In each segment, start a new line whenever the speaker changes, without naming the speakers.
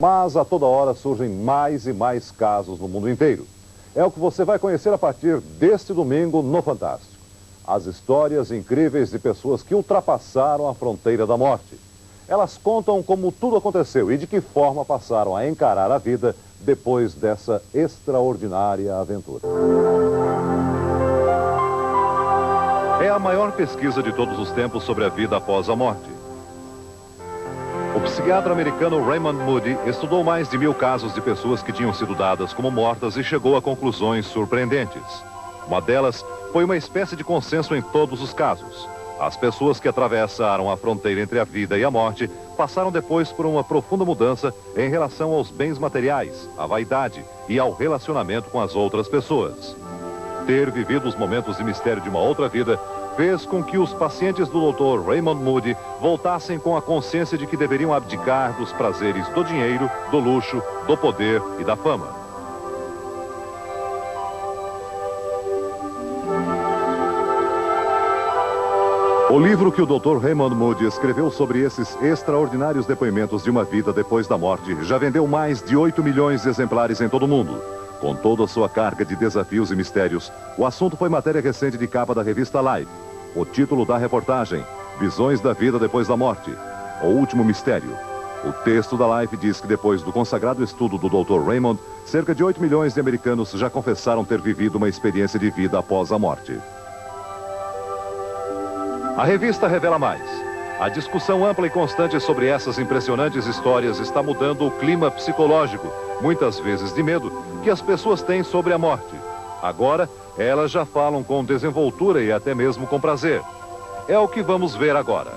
Mas a toda hora surgem mais e mais casos no mundo inteiro. É o que você vai conhecer a partir deste domingo no Fantástico. As histórias incríveis de pessoas que ultrapassaram a fronteira da morte. Elas contam como tudo aconteceu e de que forma passaram a encarar a vida depois dessa extraordinária aventura. É a maior pesquisa de todos os tempos sobre a vida após a morte. O psiquiatra americano Raymond Moody estudou mais de 1000 casos de pessoas que tinham sido dadas como mortas e chegou a conclusões surpreendentes. Uma delas foi uma espécie de consenso em todos os casos. As pessoas que atravessaram a fronteira entre a vida e a morte passaram depois por uma profunda mudança em relação aos bens materiais, à vaidade e ao relacionamento com as outras pessoas. Ter vivido os momentos de mistério de uma outra vida fez com que os pacientes do Dr. Raymond Moody voltassem com a consciência de que deveriam abdicar dos prazeres do dinheiro, do luxo, do poder e da fama. O livro que o Dr. Raymond Moody escreveu sobre esses extraordinários depoimentos de uma vida depois da morte já vendeu mais de 8 milhões de exemplares em todo o mundo. Com toda a sua carga de desafios e mistérios, o assunto foi matéria recente de capa da revista Life. O título da reportagem: Visões da Vida Depois da Morte. O Último Mistério. O texto da Life diz que depois do consagrado estudo do Dr. Raymond, cerca de 8 milhões de americanos já confessaram ter vivido uma experiência de vida após a morte. A revista revela mais. A discussão ampla e constante sobre essas impressionantes histórias está mudando o clima psicológico, muitas vezes de medo, que as pessoas têm sobre a morte. Agora, elas já falam com desenvoltura e até mesmo com prazer. É o que vamos ver agora.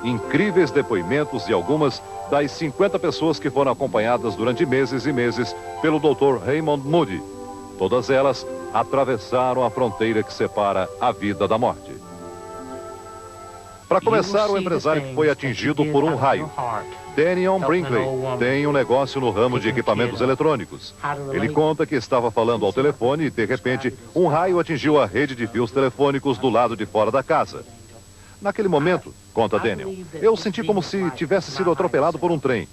Incríveis depoimentos de algumas das 50 pessoas que foram acompanhadas durante meses e meses pelo Dr. Raymond Moody. Todas elas atravessaram a fronteira que separa a vida da morte. Para começar, o empresário que foi atingido por um raio. Daniel Brinkley tem um negócio no ramo de equipamentos eletrônicos. Ele conta que estava falando ao telefone e, de repente, um raio atingiu a rede de fios telefônicos do lado de fora da casa. Naquele momento, conta Daniel, eu senti como se tivesse sido atropelado por um trem.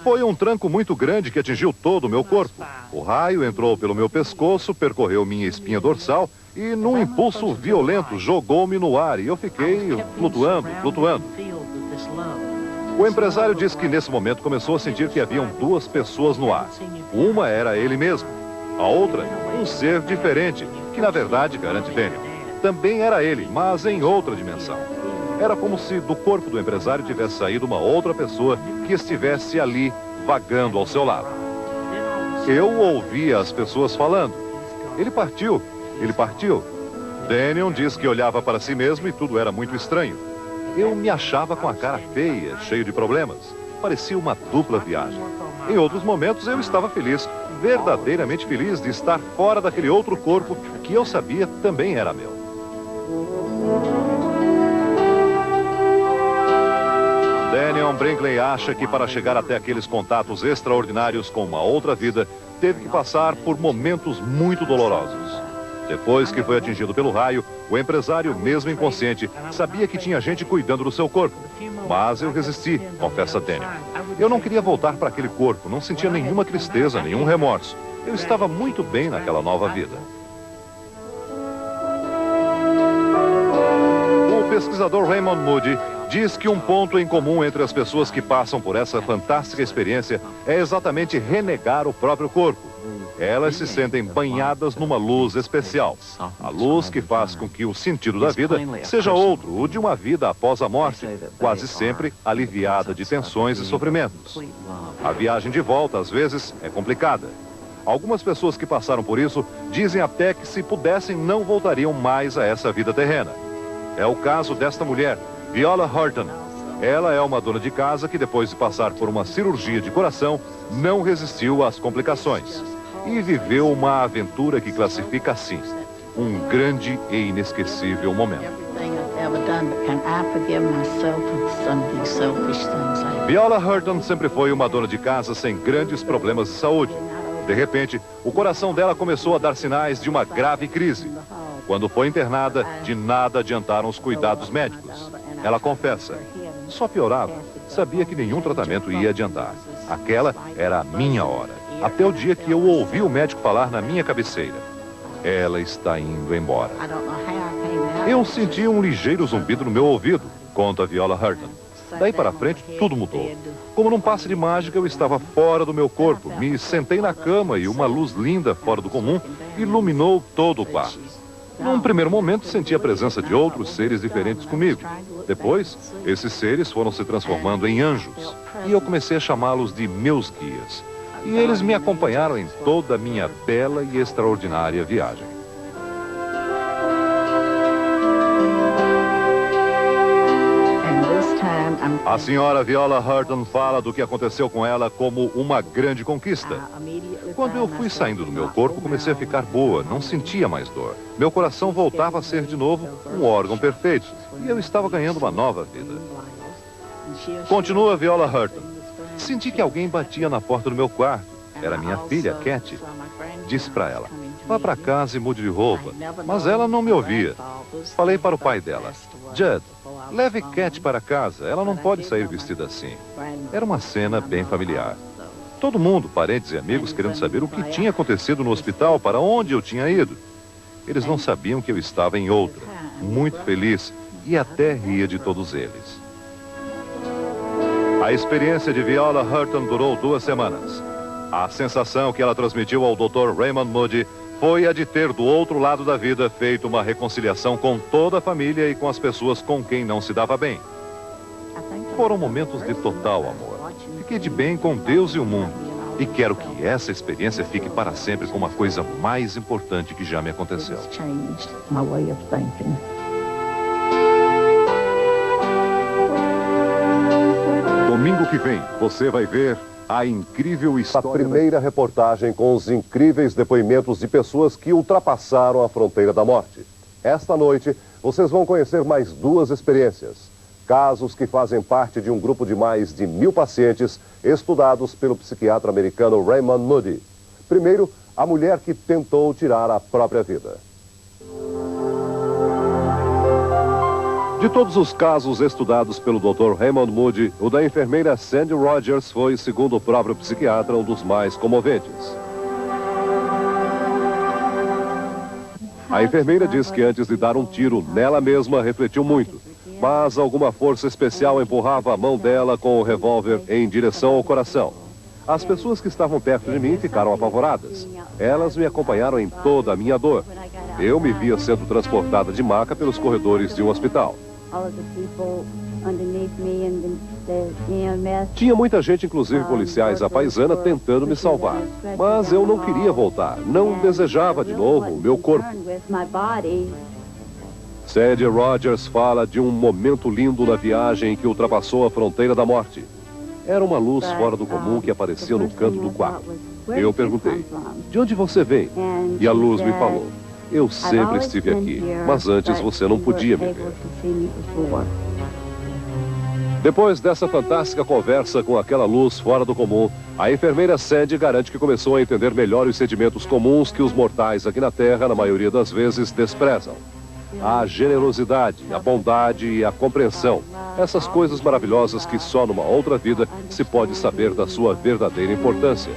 Foi um tranco muito grande que atingiu todo o meu corpo. O raio entrou pelo meu pescoço, percorreu minha espinha dorsal e, num impulso violento, jogou-me no ar e eu fiquei flutuando. O empresário diz que nesse momento começou a sentir que haviam 2 pessoas no ar. Uma era ele mesmo. A outra, um ser diferente, que na verdade, garante Daniel, também era ele, mas em outra dimensão. Era como se do corpo do empresário tivesse saído uma outra pessoa que estivesse ali, vagando ao seu lado. Eu ouvia as pessoas falando. Ele partiu. Daniel diz que olhava para si mesmo e tudo era muito estranho. Eu me achava com a cara feia, cheio de problemas. Parecia uma dupla viagem. Em outros momentos eu estava feliz, verdadeiramente feliz de estar fora daquele outro corpo que eu sabia também era meu. Daniel Brinkley acha que para chegar até aqueles contatos extraordinários com uma outra vida, teve que passar por momentos muito dolorosos. Depois que foi atingido pelo raio, o empresário, mesmo inconsciente, sabia que tinha gente cuidando do seu corpo. Mas eu resisti, confessa Daniel. Eu não queria voltar para aquele corpo, não sentia nenhuma tristeza, nenhum remorso. Eu estava muito bem naquela nova vida. O pesquisador Raymond Moody diz que um ponto em comum entre as pessoas que passam por essa fantástica experiência é exatamente renegar o próprio corpo. Elas se sentem banhadas numa luz especial. A luz que faz com que o sentido da vida seja outro, o de uma vida após a morte, quase sempre aliviada de tensões e sofrimentos. A viagem de volta, às vezes, é complicada. Algumas pessoas que passaram por isso dizem até que, se pudessem, não voltariam mais a essa vida terrena. É o caso desta mulher, Viola Horton. Ela é uma dona de casa que, depois de passar por uma cirurgia de coração, não resistiu às complicações e viveu uma aventura que classifica assim: um grande e inesquecível momento. Viola Horton sempre foi uma dona de casa sem grandes problemas de saúde. De repente, o coração dela começou a dar sinais de uma grave crise. Quando foi internada, de nada adiantaram os cuidados médicos. Ela confessa, só piorava. Sabia que nenhum tratamento ia adiantar. Aquela era a minha hora. Até o dia que eu ouvi o médico falar na minha cabeceira: ela está indo embora. Eu senti um ligeiro zumbido no meu ouvido, conta Viola Hurton. Daí para frente, tudo mudou. Como num passe de mágica, eu estava fora do meu corpo. Me sentei na cama e uma luz linda, fora do comum, iluminou todo o quarto. Num primeiro momento, senti a presença de outros seres diferentes comigo. Depois, esses seres foram se transformando em anjos. E eu comecei a chamá-los de meus guias. E eles me acompanharam em toda a minha bela e extraordinária viagem. A senhora Viola Hurton fala do que aconteceu com ela como uma grande conquista. Quando eu fui saindo do meu corpo, comecei a ficar boa, não sentia mais dor. Meu coração voltava a ser de novo um órgão perfeito e eu estava ganhando uma nova vida. Continua Viola Hurton. Senti que alguém batia na porta do meu quarto. Era minha filha, Cat. Disse para ela: vá para casa e mude de roupa. Mas ela não me ouvia. Falei para o pai dela: Judd, leve Cat para casa. Ela não pode sair vestida assim. Era uma cena bem familiar. Todo mundo, parentes e amigos, querendo saber o que tinha acontecido no hospital, para onde eu tinha ido. Eles não sabiam que eu estava em outra, muito feliz, e até ria de todos eles. A experiência de Viola Hurton durou 2 semanas. A sensação que ela transmitiu ao Dr. Raymond Moody foi a de ter do outro lado da vida feito uma reconciliação com toda a família e com as pessoas com quem não se dava bem. Foram momentos de total amor. Fiquei de bem com Deus e o mundo. E quero que essa experiência fique para sempre como a coisa mais importante que já me aconteceu. Domingo que vem, você vai ver a incrível história... A primeira reportagem com os incríveis depoimentos de pessoas que ultrapassaram a fronteira da morte. Esta noite, vocês vão conhecer mais 2 experiências. Casos que fazem parte de um grupo de mais de 1000 pacientes estudados pelo psiquiatra americano Raymond Moody. Primeiro, a mulher que tentou tirar a própria vida. De todos os casos estudados pelo Dr. Raymond Moody, o da enfermeira Sandy Rogers foi, segundo o próprio psiquiatra, um dos mais comoventes. A enfermeira diz que antes de dar um tiro nela mesma, refletiu muito. Mas alguma força especial empurrava a mão dela com o revólver em direção ao coração. As pessoas que estavam perto de mim ficaram apavoradas. Elas me acompanharam em toda a minha dor. Eu me via sendo transportada de maca pelos corredores de um hospital. Tinha muita gente, inclusive policiais à paisana, tentando me salvar. Mas eu não queria voltar, não desejava de novo o meu corpo. Sandy Rogers fala de um momento lindo na viagem que ultrapassou a fronteira da morte. Era uma luz fora do comum que aparecia no canto do quarto. Eu perguntei: de onde você vem? E a luz me falou: eu sempre estive aqui, mas antes você não podia me ver. Depois dessa fantástica conversa com aquela luz fora do comum, a enfermeira Sandy garante que começou a entender melhor os sentimentos comuns que os mortais aqui na Terra, na maioria das vezes, desprezam. A generosidade, a bondade e a compreensão. Essas coisas maravilhosas que só numa outra vida se pode saber da sua verdadeira importância.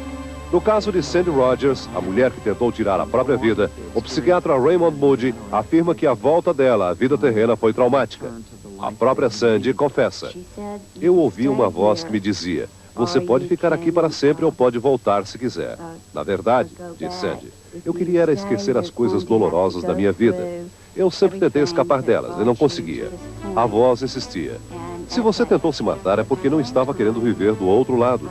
No caso de Sandy Rogers, a mulher que tentou tirar a própria vida, o psiquiatra Raymond Moody afirma que a volta dela à vida terrena foi traumática. A própria Sandy confessa: eu ouvi uma voz que me dizia: você pode ficar aqui para sempre ou pode voltar se quiser. Na verdade, diz Sandy, eu queria era esquecer as coisas dolorosas da minha vida. Eu sempre tentei escapar delas e não conseguia. A voz insistia: se você tentou se matar é porque não estava querendo viver do outro lado.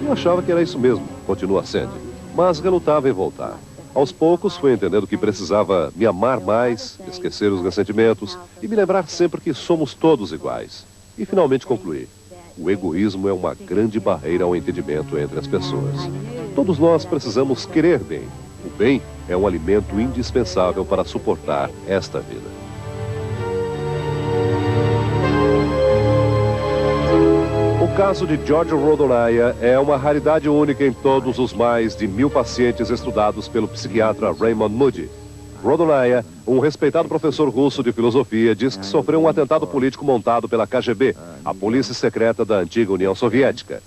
Eu achava que era isso mesmo, continua Sandy, mas relutava em voltar. Aos poucos fui entendendo que precisava me amar mais, esquecer os ressentimentos e me lembrar sempre que somos todos iguais. E finalmente concluí: o egoísmo é uma grande barreira ao entendimento entre as pessoas. Todos nós precisamos querer bem. O bem é um alimento indispensável para suportar esta vida. O caso de George Rodonaya é uma raridade única em todos os mais de 1000 pacientes estudados pelo psiquiatra Raymond Moody. Rodonaya, um respeitado professor russo de filosofia, diz que sofreu um atentado político montado pela KGB, a polícia secreta da antiga União Soviética.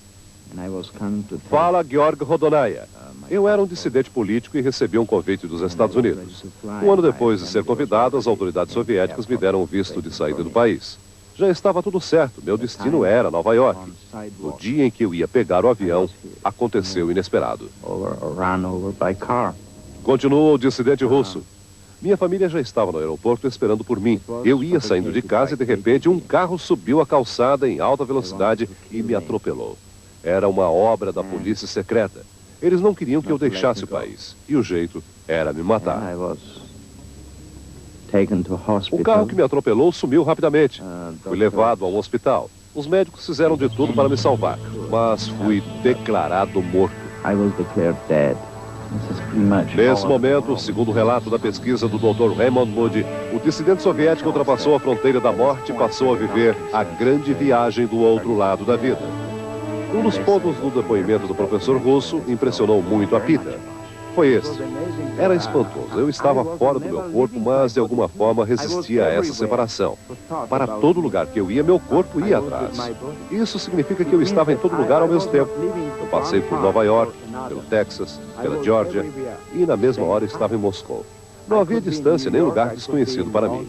Fala Georg Rodonaya. Eu era um dissidente político e recebi um convite dos Estados Unidos. Um ano depois de ser convidado, as autoridades soviéticas me deram um visto de saída do país. Já estava tudo certo, meu destino era Nova York. No dia em que eu ia pegar o avião, aconteceu o inesperado. Continua o dissidente russo. Minha família já estava no aeroporto esperando por mim. Eu ia saindo de casa e, de repente, um carro subiu a calçada em alta velocidade e me atropelou. Era uma obra da polícia secreta. Eles não queriam que eu deixasse o país. E o jeito era me matar. O carro que me atropelou sumiu rapidamente. Fui levado a um hospital. Os médicos fizeram de tudo para me salvar, mas fui declarado morto. Nesse momento, segundo o relato da pesquisa do Dr. Raymond Moody, o dissidente soviético ultrapassou a fronteira da morte e passou a viver a grande viagem do outro lado da vida. Um dos pontos do depoimento do professor russo impressionou muito a Peter. Foi esse. Era espantoso. Eu estava fora do meu corpo, mas de alguma forma resistia a essa separação. Para todo lugar que eu ia, meu corpo ia atrás. Isso significa que eu estava em todo lugar ao mesmo tempo. Eu passei por Nova York, pelo Texas, pela Geórgia e na mesma hora estava em Moscou. Não havia distância nem lugar desconhecido para mim.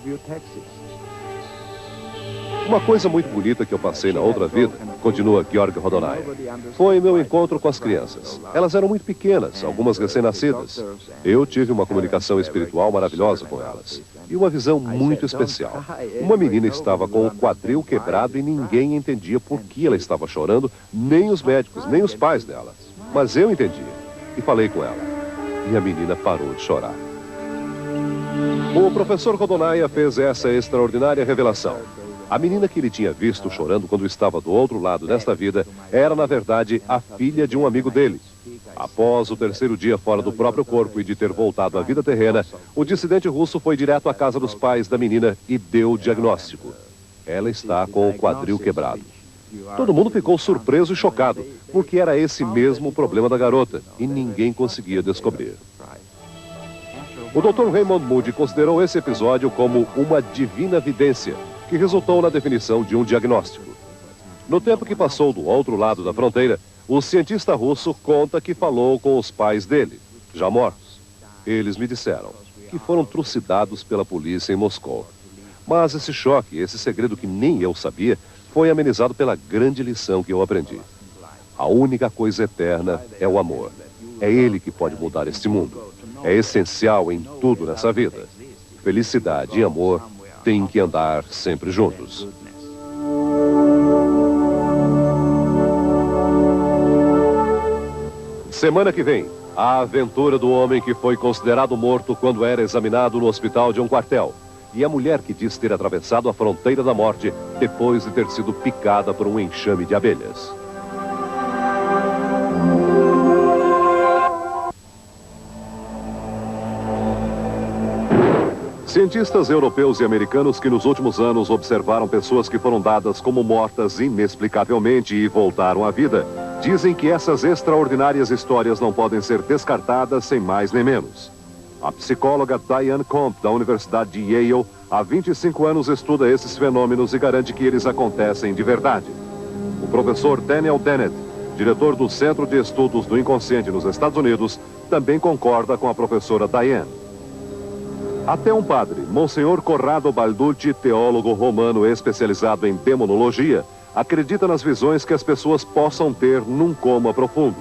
Uma coisa muito bonita que eu passei na outra vida, continua Georg Rodonaya, foi meu encontro com as crianças. Elas eram muito pequenas, algumas recém-nascidas. Eu tive uma comunicação espiritual maravilhosa com elas. E uma visão muito especial. Uma menina estava com o quadril quebrado e ninguém entendia por que ela estava chorando, nem os médicos, nem os pais dela. Mas eu entendia. E falei com ela. E a menina parou de chorar. O professor Rodonaya fez essa extraordinária revelação. A menina que ele tinha visto chorando quando estava do outro lado desta vida era, na verdade, a filha de um amigo dele. Após o terceiro dia fora do próprio corpo e de ter voltado à vida terrena, o dissidente russo foi direto à casa dos pais da menina e deu o diagnóstico. Ela está com o quadril quebrado. Todo mundo ficou surpreso e chocado, porque era esse mesmo o problema da garota e ninguém conseguia descobrir. O Dr. Raymond Moody considerou esse episódio como uma divina vidência, que resultou na definição de um diagnóstico. No tempo que passou do outro lado da fronteira, o cientista russo conta que falou com os pais dele, já mortos. Eles me disseram que foram trucidados pela polícia em Moscou. Mas esse choque, esse segredo que nem eu sabia, foi amenizado pela grande lição que eu aprendi. A única coisa eterna é o amor. É ele que pode mudar este mundo. É essencial em tudo nessa vida. Felicidade e amor têm que andar sempre juntos. Semana que vem, a aventura do homem que foi considerado morto quando era examinado no hospital de um quartel. E a mulher que diz ter atravessado a fronteira da morte depois de ter sido picada por um enxame de abelhas. Cientistas europeus e americanos que nos últimos anos observaram pessoas que foram dadas como mortas inexplicavelmente e voltaram à vida, dizem que essas extraordinárias histórias não podem ser descartadas sem mais nem menos. A psicóloga Diane Comp, da Universidade de Yale, há 25 anos estuda esses fenômenos e garante que eles acontecem de verdade. O professor Daniel Dennett, diretor do Centro de Estudos do Inconsciente nos Estados Unidos, também concorda com a professora Diane. Até um padre, Monsenhor Corrado Balducci, teólogo romano especializado em demonologia, acredita nas visões que as pessoas possam ter num coma profundo.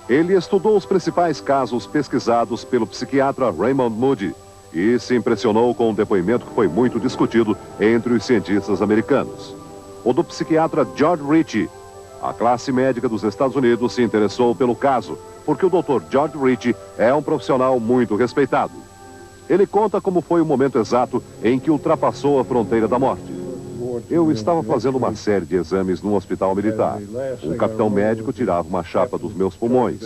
Ele estudou os principais casos pesquisados pelo psiquiatra Raymond Moody e se impressionou com um depoimento que foi muito discutido entre os cientistas americanos. O do psiquiatra George Ritchie. A classe médica dos Estados Unidos se interessou pelo caso, porque o Dr. George Ritchie é um profissional muito respeitado. Ele conta como foi o momento exato em que ultrapassou a fronteira da morte. Eu estava fazendo uma série de exames num hospital militar. Um capitão médico tirava uma chapa dos meus pulmões.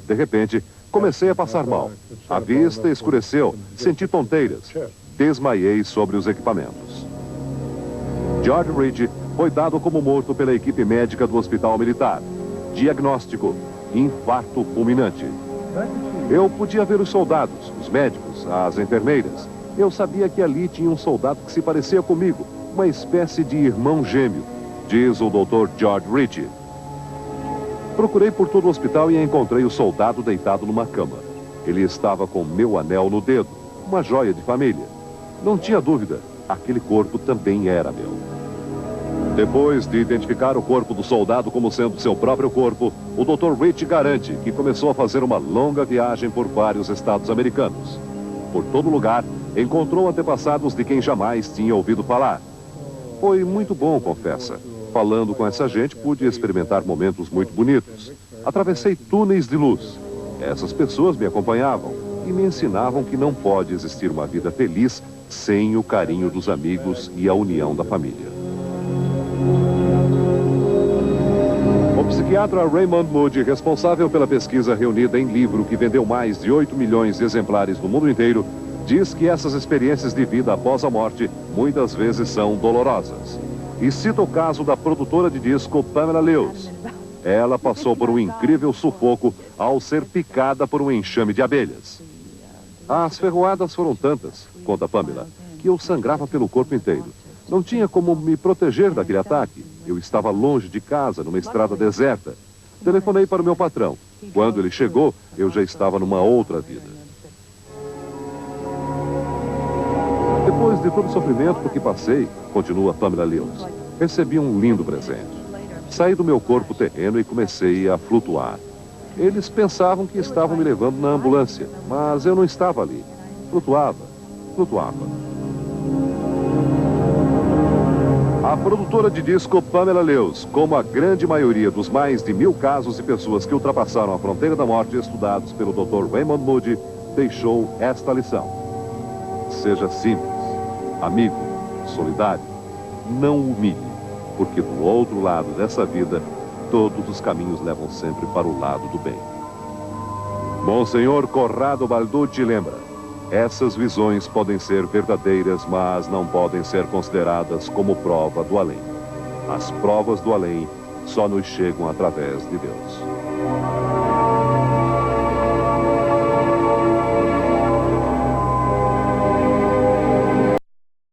De repente, comecei a passar mal. A vista escureceu, senti tonteiras. Desmaiei sobre os equipamentos. George Ritchie foi dado como morto pela equipe médica do hospital militar. Diagnóstico: infarto fulminante. Eu podia ver os soldados, os médicos, as enfermeiras. Eu sabia que ali tinha um soldado que se parecia comigo, uma espécie de irmão gêmeo, diz o Dr. George Ritchie. Procurei por todo o hospital e encontrei o soldado deitado numa cama. Ele estava com meu anel no dedo, uma joia de família. Não tinha dúvida, aquele corpo também era meu. Depois de identificar o corpo do soldado como sendo seu próprio corpo, o Dr. Rich garante que começou a fazer uma longa viagem por vários estados americanos. Por todo lugar, encontrou antepassados de quem jamais tinha ouvido falar. Foi muito bom, confessa. Falando com essa gente, pude experimentar momentos muito bonitos. Atravessei túneis de luz. Essas pessoas me acompanhavam e me ensinavam que não pode existir uma vida feliz sem o carinho dos amigos e a união da família. O psiquiatra Raymond Moody, responsável pela pesquisa reunida em livro que vendeu mais de 8 milhões de exemplares no mundo inteiro, diz que essas experiências de vida após a morte muitas vezes são dolorosas. E cita o caso da produtora de disco Pamela Lewis. Ela passou por um incrível sufoco ao ser picada por um enxame de abelhas. As ferroadas foram tantas, conta Pamela, que eu sangrava pelo corpo inteiro. Não tinha como me proteger daquele ataque. Eu estava longe de casa, numa estrada deserta. Telefonei para o meu patrão. Quando ele chegou, eu já estava numa outra vida. Depois de todo o sofrimento por que passei, continua Pamela Lewis, recebi um lindo presente. Saí do meu corpo terreno e comecei a flutuar. Eles pensavam que estavam me levando na ambulância, mas eu não estava ali. Flutuava. A produtora de disco Pamela Lewis, como a grande maioria dos mais de 1000 casos de pessoas que ultrapassaram a fronteira da morte estudados pelo Dr. Raymond Moody, deixou esta lição. Seja simples, amigo, solidário, não humilhe, porque do outro lado dessa vida, todos os caminhos levam sempre para o lado do bem. Monsenhor Corrado Balducci lembra, essas visões podem ser verdadeiras, mas não podem ser consideradas como prova do além. As provas do além só nos chegam através de Deus.